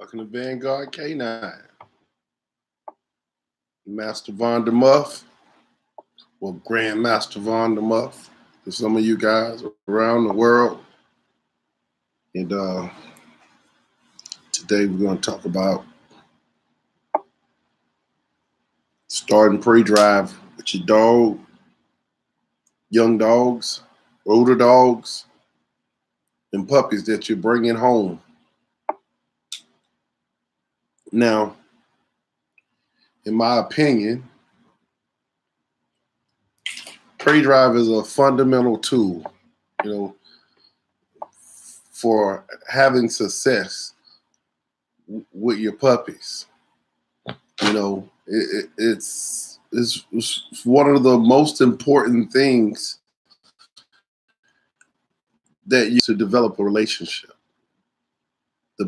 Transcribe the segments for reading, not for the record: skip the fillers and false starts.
Welcome to Vanguard K9. Master Von der Muff, or Grandmaster Von der Muff, to some of you guys around the world. And today we're going to talk about starting pre-drive with your dog, young dogs, older dogs, and puppies that you're bringing home. Now, in my opinion, pre-drive is a fundamental tool, for having success with your puppies. It's one of the most important things that you to develop a relationship. The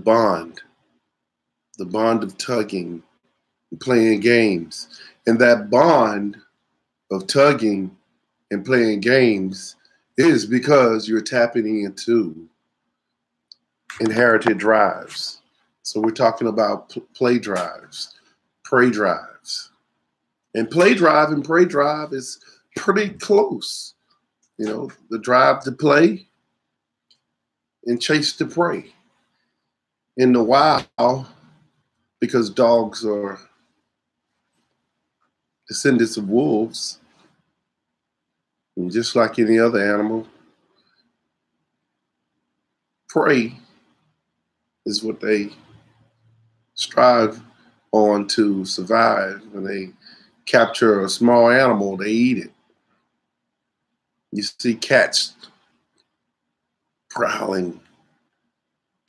bond of tugging, playing games. And that bond of tugging and playing games is because you're tapping into inherited drives. So we're talking about play drives, prey drives. And play drive and prey drive is pretty close. The drive to play and chase the prey. In the wild, because dogs are descendants of wolves, and just like any other animal, prey is what they strive on to survive. When they capture a small animal, they eat it. You see cats prowling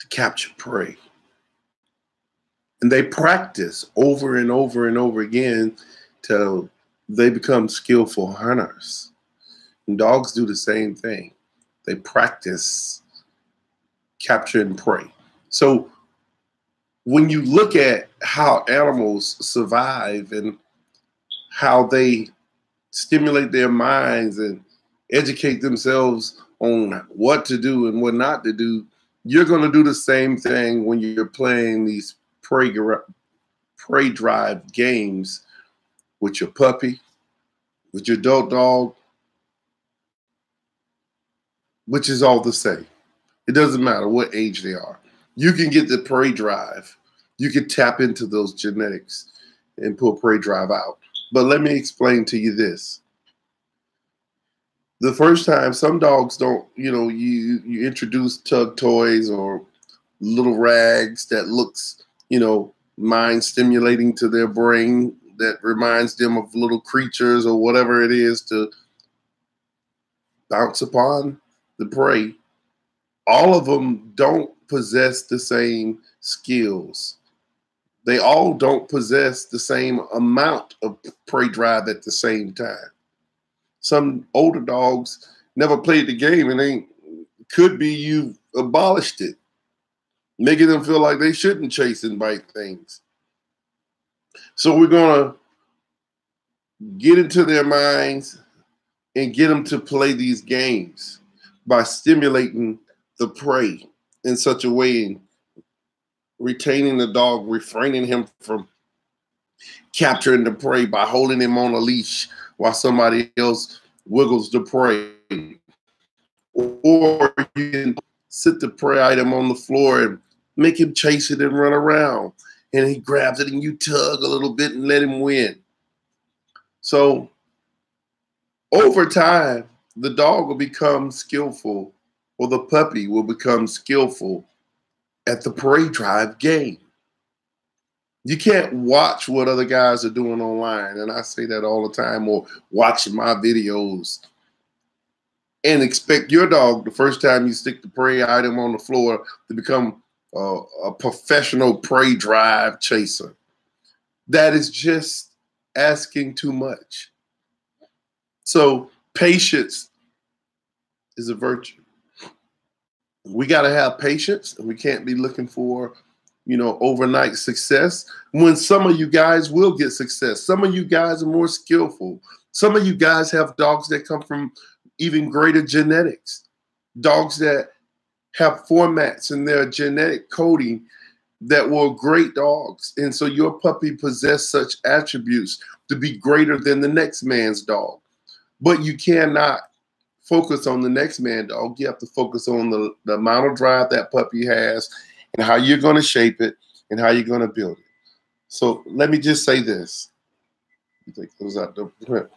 to capture prey. And they practice over and over and over again till they become skillful hunters. And dogs do the same thing. They practice capturing prey. So when you look at how animals survive and how they stimulate their minds and educate themselves on what to do and what not to do, you're going to do the same thing when you're playing these prey drive games with your puppy, with your adult dog, which is all the same. It doesn't matter what age they are. You can get the prey drive. You can tap into those genetics and pull prey drive out. But let me explain to you this. The first time, some dogs don't, you introduce tug toys or little rags that looks, mind stimulating to their brain, that reminds them of little creatures or whatever it is to bounce upon the prey. All of them don't possess the same skills. They all don't possess the same amount of prey drive at the same time. Some older dogs never played the game, and could be you've abolished it, making them feel like they shouldn't chase and bite things. So we're going to get into their minds and get them to play these games by stimulating the prey in such a way, retaining the dog, refraining him from capturing the prey by holding him on a leash while somebody else wiggles the prey. Or you can sit the prey item on the floor and make him chase it and run around. And he grabs it and you tug a little bit and let him win. So over time, the dog will become skillful, or the puppy will become skillful at the prey drive game. You can't watch what other guys are doing online, and I say that all the time, or watching my videos, and expect your dog, the first time you stick the prey item on the floor, to become a professional prey drive chaser. That is just asking too much. So patience is a virtue. We got to have patience, and we can't be looking for, overnight success, when some of you guys will get success. Some of you guys are more skillful. Some of you guys have dogs that come from even greater genetics, dogs that have formats in their genetic coding that were great dogs. And so your puppy possessed such attributes to be greater than the next man's dog. But you cannot focus on the next man's dog. You have to focus on the amount of drive that puppy has and how you're going to shape it and how you're going to build it. So let me just say this. Take those out the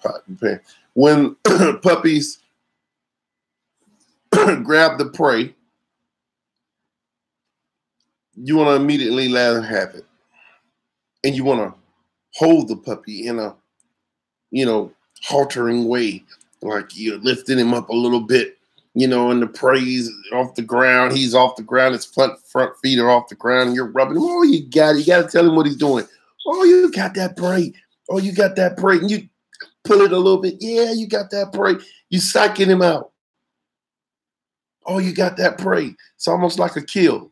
pot and pan. When puppies grab the prey, you want to immediately let them have it. And you want to hold the puppy in a, haltering way, like you're lifting him up a little bit, and the prey's off the ground. He's off the ground. His front feet are off the ground. And you're rubbing him. Oh, you got it. You got to tell him what he's doing. Oh, you got that prey. Oh, you got that prey. And you pull it a little bit. Yeah, you got that prey. You psyching him out. Oh, you got that prey. It's almost like a kill.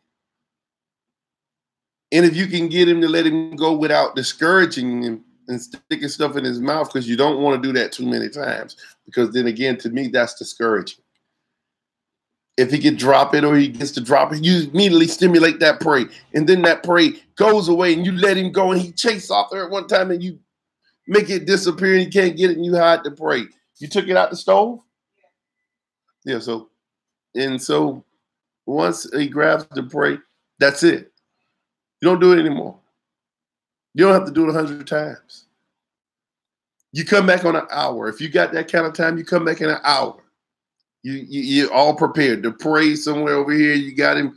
And if you can get him to let him go without discouraging him and sticking stuff in his mouth, because you don't want to do that too many times, because then again, to me, that's discouraging. If he can drop it or he gets to drop it, you immediately stimulate that prey. And then that prey goes away and you let him go and he chases off there at one time and you make it disappear and he can't get it and you hide the prey. You took it out the stove? Yeah, so once he grabs the prey, that's it. You don't do it anymore. You don't have to do it 100 times. You come back on an hour. If you got that kind of time, you come back in an hour. You're all prepared. The prey somewhere over here, you got him,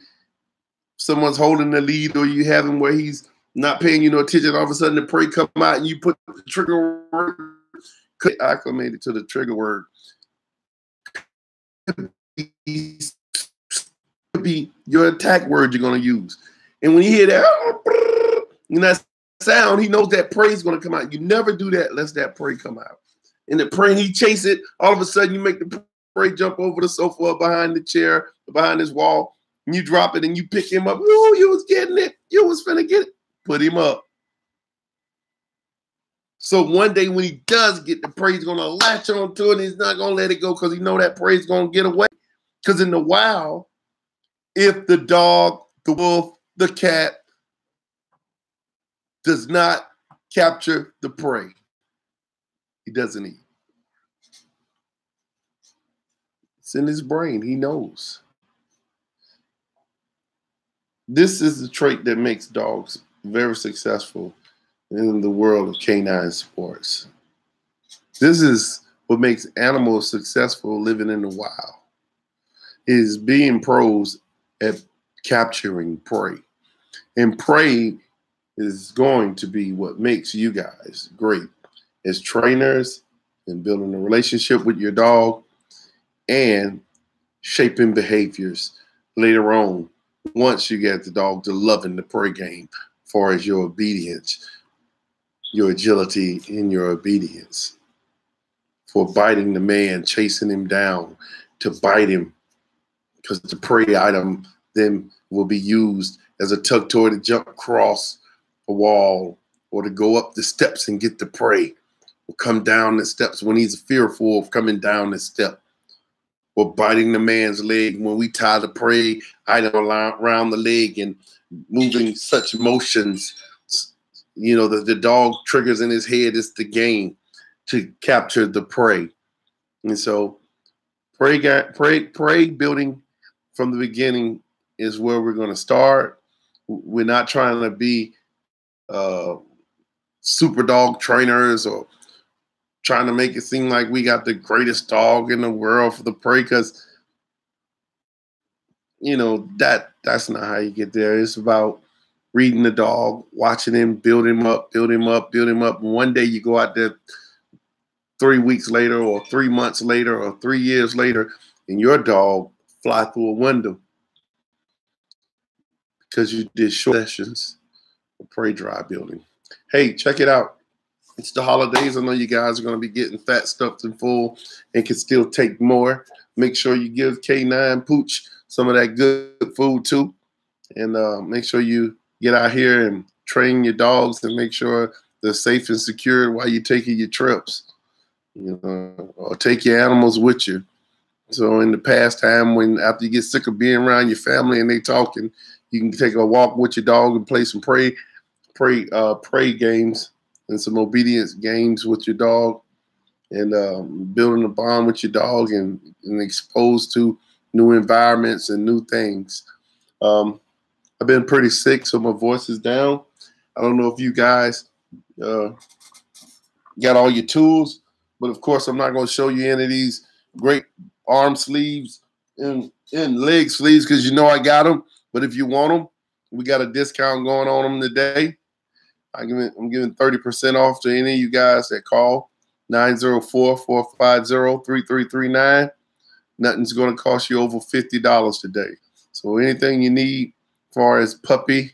someone's holding the lead, or you have him where he's not paying you no attention. All of a sudden the prey come out and you put the trigger word, acclimated to the trigger word. Could be your attack word you're going to use. And when you hear that sound, he knows that prey is going to come out. You never do that unless that prey come out. And the prey, he chase it, all of a sudden you make the prey jump over the sofa or behind the chair, behind this wall, and you drop it and you pick him up. Oh, you was getting it. You was finna get it. Put him up. So one day when he does get the prey, he's going to latch onto it and he's not going to let it go because he know that prey is going to get away. Because in the wild, if the dog, the wolf, the cat does not capture the prey, he doesn't eat. It's in his brain. He knows. This is the trait that makes dogs very successful in the world of canine sports. This is what makes animals successful living in the wild, is being pros at capturing prey. And prey is going to be what makes you guys great as trainers and building a relationship with your dog and shaping behaviors later on once you get the dog to loving the prey game, as far as your obedience, your agility in your obedience, for biting the man, chasing him down to bite him, because the prey item then will be used as a tug toy to jump across a wall or to go up the steps and get the prey, or come down the steps when he's fearful of coming down the step, or biting the man's leg when we tie the prey item around the leg and moving such motions. The dog triggers in his head is the game to capture the prey. And so prey building from the beginning is where we're going to start. We're not trying to be super dog trainers or trying to make it seem like we got the greatest dog in the world for the prey, because that's not how you get there. It's about reading the dog, watching him, build him up. And one day you go out there 3 weeks later or 3 months later or 3 years later, and your dog fly through a window because you did short sessions of prey drive building. Hey, check it out. It's the holidays. I know you guys are going to be getting fat, stuffed, and full and can still take more. Make sure you give K9 Pooch some of that good food too. And make sure you get out here and train your dogs and make sure they're safe and secure while you're taking your trips. Or take your animals with you. So in the past time, when after you get sick of being around your family and they talking, You can take a walk with your dog and play some prey games and some obedience games with your dog, and building a bond with your dog and exposed to new environments and new things. I've been pretty sick, so my voice is down. I don't know if you guys got all your tools, but of course I'm not going to show you any of these great arm sleeves and leg sleeves because you know I got them. But if you want them, we got a discount going on them today. I'm giving 30% off to any of you guys that call 904-450-3339. Nothing's going to cost you over $50 today. So anything you need as far as puppy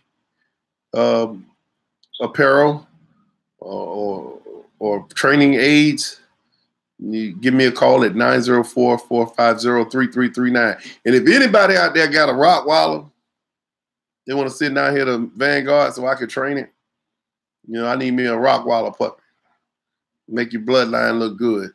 apparel or training aids, you give me a call at 904-450-3339. And if anybody out there got a Rottweiler, they want to sit down here to Vanguard so I can train it, you know, I need me a Rottweiler puppy. Make your bloodline look good.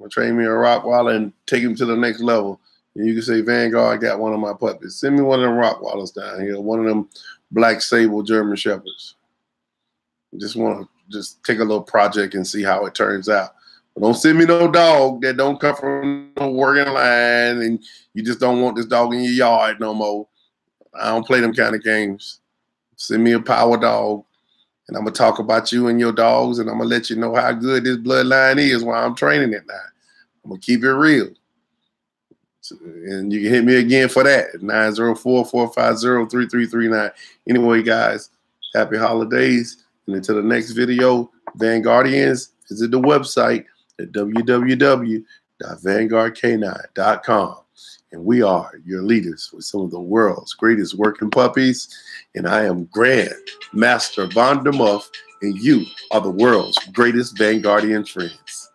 I'll train me a Rottweiler and take him to the next level. And you can say, Vanguard got one of my puppies. Send me one of them Rottweilers down here, one of them black sable German Shepherds. I just want to take a little project and see how it turns out. But don't send me no dog that don't come from no working line and you just don't want this dog in your yard no more. I don't play them kind of games. Send me a power dog, and I'm going to talk about you and your dogs, and I'm going to let you know how good this bloodline is while I'm training it now. I'm going to keep it real. And you can hit me again for that, 904-450-3339. Anyway, guys, happy holidays. And until the next video, Vanguardians, visit the website at www.vanguardk9.com. And we are your leaders with some of the world's greatest working puppies. And I am Grand Master Von der Muff, and you are the world's greatest Vanguardian friends.